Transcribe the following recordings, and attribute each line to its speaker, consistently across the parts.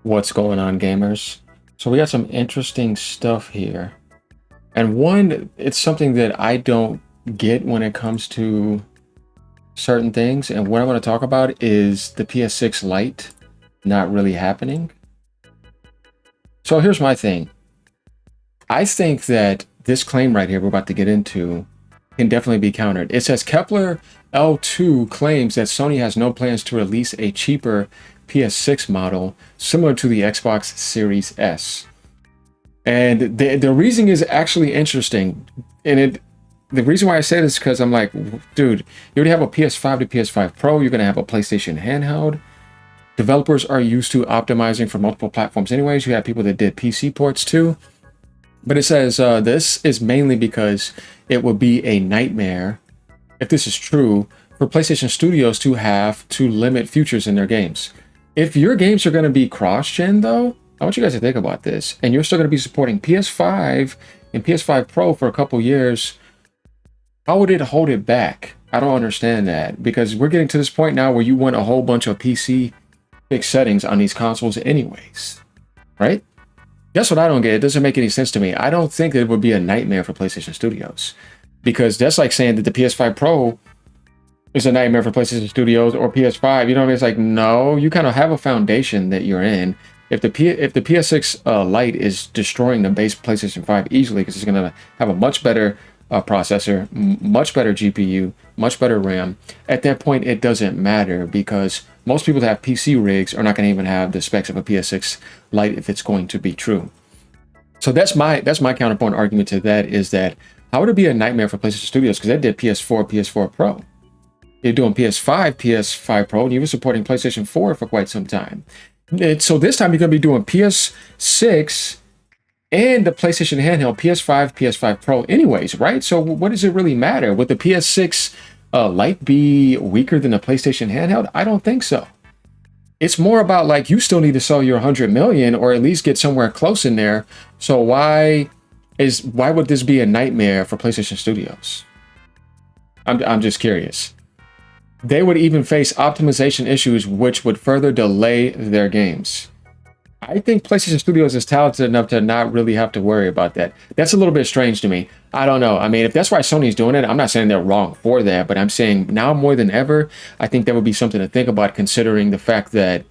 Speaker 1: What's going on, gamers? So we got some interesting stuff here. And one, it's something that I don't get when it comes to certain things. And what I want to talk about is the PS6 Lite not really happening. So here's my thing. I think that this claim right here we're about to get into can definitely be countered. It says Kepler L2 claims that Sony has no plans to release a cheaper PS6 model similar to the Xbox Series S. And the reasoning is actually interesting. And the reason why I say this is because I'm like, dude, you already have a PS5 to PS5 Pro. You're going to have a PlayStation handheld. Developers are used to optimizing for multiple platforms anyways. You have people that did PC ports too. But it says this is mainly because it would be a nightmare, if this is true, for PlayStation Studios to have to limit features in their games. If your games are going to be cross-gen, though, I want you guys to think about this, and you're still going to be supporting PS5 and PS5 Pro for a couple years, how would it hold it back? I don't understand that, because we're getting to this point now where you want a whole bunch of PC fixed settings on these consoles anyways, right? That's what I don't get. It doesn't make any sense to me. I don't think that it would be a nightmare for PlayStation Studios, because that's like saying that the PS5 Pro is a nightmare for PlayStation Studios or PS5. You know what I mean? It's like, no, you kind of have a foundation that you're in. If the PS6 Lite is destroying the base PlayStation 5 easily, because it's going to have a much better processor, much better GPU, much better RAM, at that point it doesn't matter, because most people that have PC rigs are not going to even have the specs of a PS6 Lite if it's going to be true. So that's my counterpoint argument to that, is that how would it be a nightmare for PlayStation Studios? Because they did PS4 Pro. You're doing PS5 Pro, and you were supporting PlayStation 4 for quite some time. So this time you're going to be doing PS6 and the PlayStation handheld, PS5 Pro anyways, right? So what does it really matter? Would the PS6 Lite be weaker than the PlayStation handheld? I don't think so. It's more about, like, you still need to sell your 100 million or at least get somewhere close in there. So why would this be a nightmare for PlayStation Studios? I'm just curious. They would even face optimization issues, which would further delay their games. I think PlayStation Studios is talented enough to not really have to worry about that. That's a little bit strange to me. I don't know. I mean, if that's why Sony's doing it, I'm not saying they're wrong for that, but I'm saying now more than ever, I think that would be something to think about, considering the fact that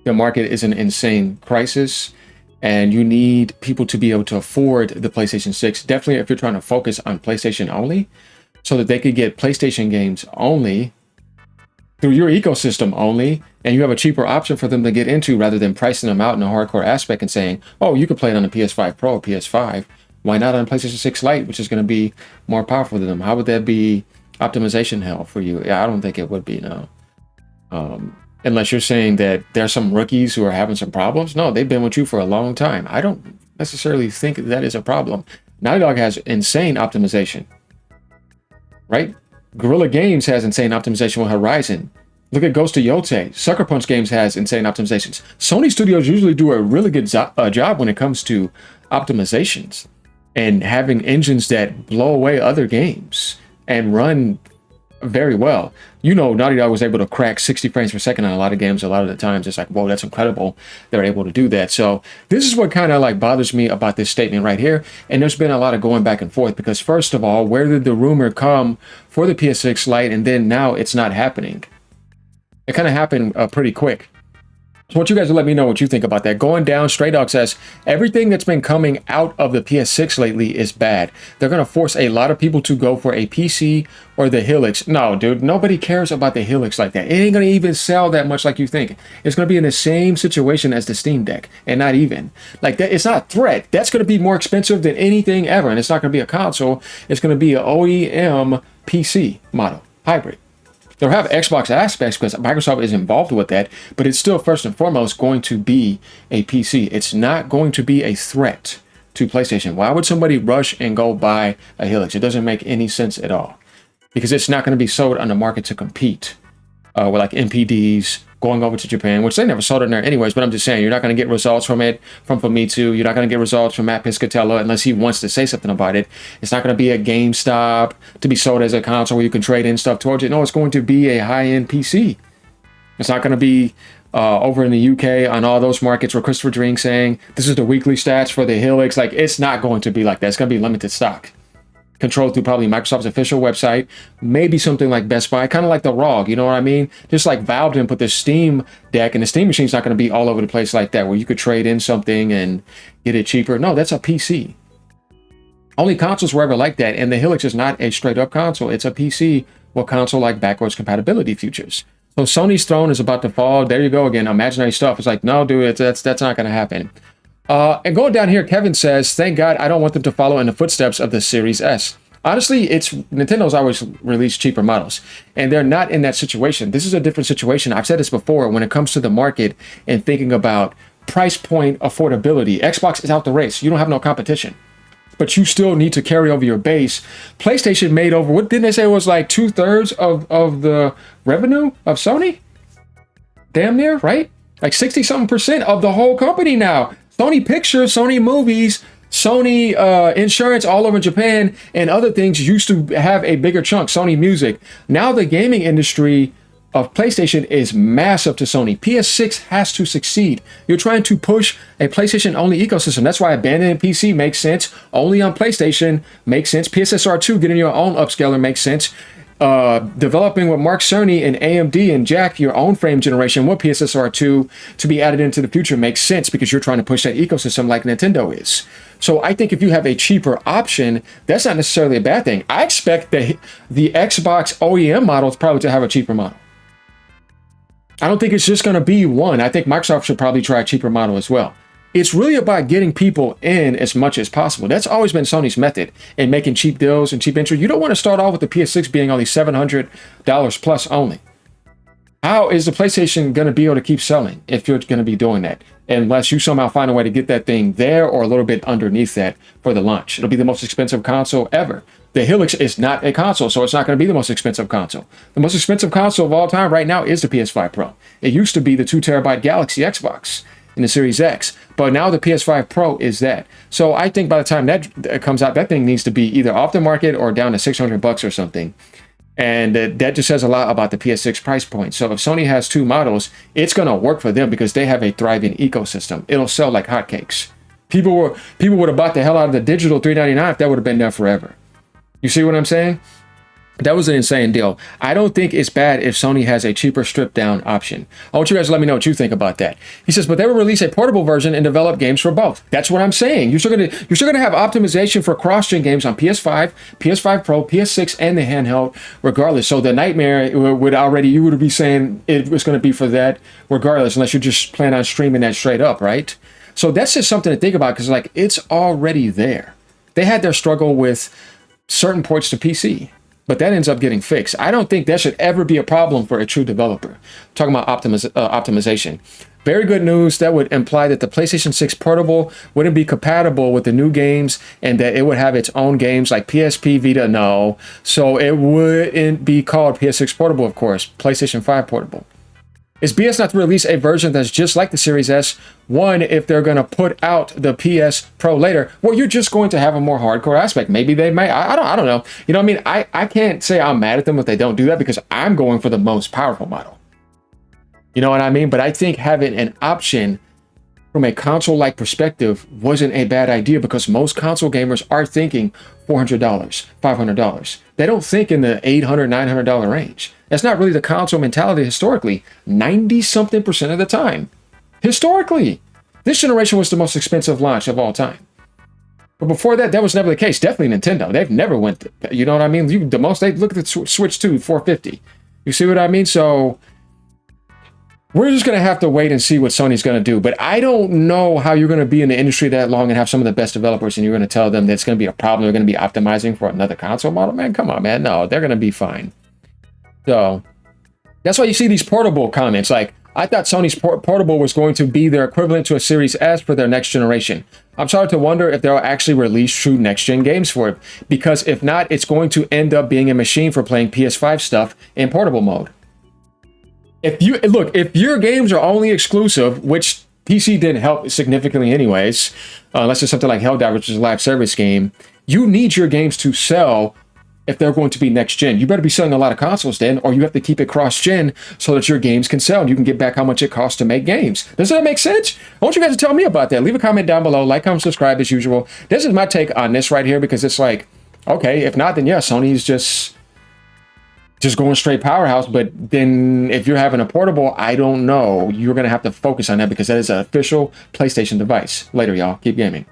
Speaker 1: the market is in an insane crisis and you need people to be able to afford the PlayStation 6. Definitely if you're trying to focus on PlayStation only, so that they could get PlayStation games only through your ecosystem only, and you have a cheaper option for them to get into rather than pricing them out in a hardcore aspect and saying, oh, you could play it on a PS5 Pro or PS5. Why not on PlayStation 6 Lite, which is going to be more powerful than them? How would that be optimization hell for you? Yeah, I don't think it would be, no. Unless you're saying that there's some rookies who are having some problems. No, they've been with you for a long time. I don't necessarily think that is a problem. Naughty Dog has insane optimization, right? Guerrilla Games has insane optimization with Horizon. Look at Ghost of Yotei. Sucker Punch Games has insane optimizations. Sony Studios usually do a really good job when it comes to optimizations and having engines that blow away other games and run very well. You know, Naughty Dog was able to crack 60 frames per second on a lot of games. A lot of the times it's like, whoa, that's incredible. They're able to do that. So this is what kind of like bothers me about this statement right here. And there's been a lot of going back and forth, because first of all, where did the rumor come for the PS6 Lite? And then now it's not happening. It kind of happened pretty quick. So I want you guys to let me know what you think about that. Going down, Stray Dog says, everything that's been coming out of the PS6 lately is bad. They're going to force a lot of people to go for a PC or the Helix. No, dude, nobody cares about the Helix like that. It ain't going to even sell that much like you think. It's going to be in the same situation as the Steam Deck, and not even. Like that, it's not a threat. That's going to be more expensive than anything ever, and it's not going to be a console. It's going to be an OEM PC model, hybrid. They'll have Xbox aspects because Microsoft is involved with that, but it's still first and foremost going to be a PC. It's not going to be a threat to PlayStation. Why would somebody rush and go buy a Helix? It doesn't make any sense at all, because it's not going to be sold on the market to compete with like MPDs going over to Japan, which they never sold in there anyways. But I'm just saying, you're not going to get results from it from Famitsu. You're not going to get results from Matt Piscatella unless he wants to say something about it. It's not going to be a GameStop to be sold as a console where you can trade in stuff towards it. No, it's going to be a high-end PC. It's not going to be over in the UK on all those markets where Christopher Drink saying this is the weekly stats for the Helix. Like, it's not going to be like that. It's going to be limited stock, controlled through probably Microsoft's official website, maybe something like Best Buy, kind of like the ROG, you know what I mean? Just like Valve didn't put the Steam Deck, and the Steam machine's not going to be all over the place like that, where you could trade in something and get it cheaper. No, that's a PC. Only consoles were ever like that, and the Helix is not a straight-up console. It's a PC with console-like backwards compatibility features. So Sony's throne is about to fall. There you go again, imaginary stuff. It's like, no, dude, that's not going to happen. And going down here, Kevin says, thank God I don't want them to follow in the footsteps of the Series S. Honestly, Nintendo's always released cheaper models, and they're not in that situation. This is a different situation. I've said this before when it comes to the market and thinking about price point affordability. Xbox is out the race. You don't have no competition, but you still need to carry over your base. PlayStation made over, what didn't they say it was like 2/3 of the revenue of Sony? Damn near, right? Like 60-something% of the whole company now. Sony Pictures, Sony Movies, Sony Insurance all over Japan, and other things used to have a bigger chunk. Sony Music. Now the gaming industry of PlayStation is massive to Sony. PS6 has to succeed. You're trying to push a PlayStation-only ecosystem. That's why abandoning PC makes sense. Only on PlayStation makes sense. PSSR2, getting your own upscaler makes sense. Developing with Mark Cerny and AMD and Jack your own frame generation with PSSR2 to be added into the future makes sense because you're trying to push that ecosystem like Nintendo is. So I think if you have a cheaper option, that's not necessarily a bad thing. I expect the Xbox OEM models probably to have a cheaper model. I don't think it's just going to be one. I think Microsoft should probably try a cheaper model as well. It's really about getting people in as much as possible. That's always been Sony's method in making cheap deals and cheap entry. You don't want to start off with the PS6 being only $700 plus only. How is the PlayStation going to be able to keep selling if you're going to be doing that? Unless you somehow find a way to get that thing there or a little bit underneath that for the launch. It'll be the most expensive console ever. The Helix is not a console, so it's not going to be the most expensive console. The most expensive console of all time right now is the PS5 Pro. It used to be the 2 terabyte Galaxy Xbox in the Series X, but now the PS5 Pro is that. So I think by the time that comes out, that thing needs to be either off the market or down to $600 or something. And that just says a lot about the PS6 price point. So if Sony has two models, it's going to work for them because they have a thriving ecosystem. It'll sell like hotcakes. People would have bought the hell out of the digital $399 if that would have been there forever. You see what I'm saying? That was an insane deal. I don't think it's bad if Sony has a cheaper stripped down option. I want you guys to let me know what you think about that. He says, but they will release a portable version and develop games for both. That's what I'm saying. You're still gonna have optimization for cross-gen games on PS5, PS5 Pro, PS6, and the handheld, regardless. So the nightmare you would be saying it was gonna be for that regardless, unless you just plan on streaming that straight up, right? So that's just something to think about because like it's already there. They had their struggle with certain ports to PC. But that ends up getting fixed. I don't think that should ever be a problem for a true developer. I'm talking about optimization. Very good news. That would imply that the PlayStation 6 Portable wouldn't be compatible with the new games and that it would have its own games like PSP Vita. No. So it wouldn't be called PS6 Portable, of course. PlayStation 5 Portable. Is BS not to release a version that's just like the Series S? One, if they're going to put out the PS Pro later, well, you're just going to have a more hardcore aspect. Maybe they may. I don't know. You know what I mean? I can't say I'm mad at them if they don't do that because I'm going for the most powerful model. You know what I mean? But I think having an option from a console-like perspective wasn't a bad idea because most console gamers are thinking $400, $500. They don't think in the $800, $900 range. That's not really the console mentality historically. 90-something% of the time. Historically. This generation was the most expensive launch of all time. But before that, that was never the case. Definitely Nintendo. They've never went, you know what I mean? The most, they look at the Switch 2, $450. You see what I mean? So we're just going to have to wait and see what Sony's going to do. But I don't know how you're going to be in the industry that long and have some of the best developers and you're going to tell them that it's going to be a problem. They're going to be optimizing for another console model. Man, come on, man. No, they're going to be fine. So that's why you see these portable comments. Like, I thought Sony's portable was going to be their equivalent to a Series S for their next generation. I'm starting to wonder if they'll actually release true next-gen games for it. Because if not, it's going to end up being a machine for playing PS5 stuff in portable mode. If your games are only exclusive, which PC didn't help significantly anyways, unless it's something like Helldivers, which is a live service game, you need your games to sell if they're going to be next gen. You better be selling a lot of consoles then, or you have to keep it cross-gen so that your games can sell and you can get back how much it costs to make games. Does that make sense? I want you guys to tell me about that. Leave a comment down below. Like, comment, subscribe as usual. This is my take on this right here, because it's like, okay, if not, then yeah, Sony's just going straight powerhouse. But then if you're having a portable, I don't know. You're going to have to focus on that, because that is an official PlayStation device. Later, y'all. Keep gaming.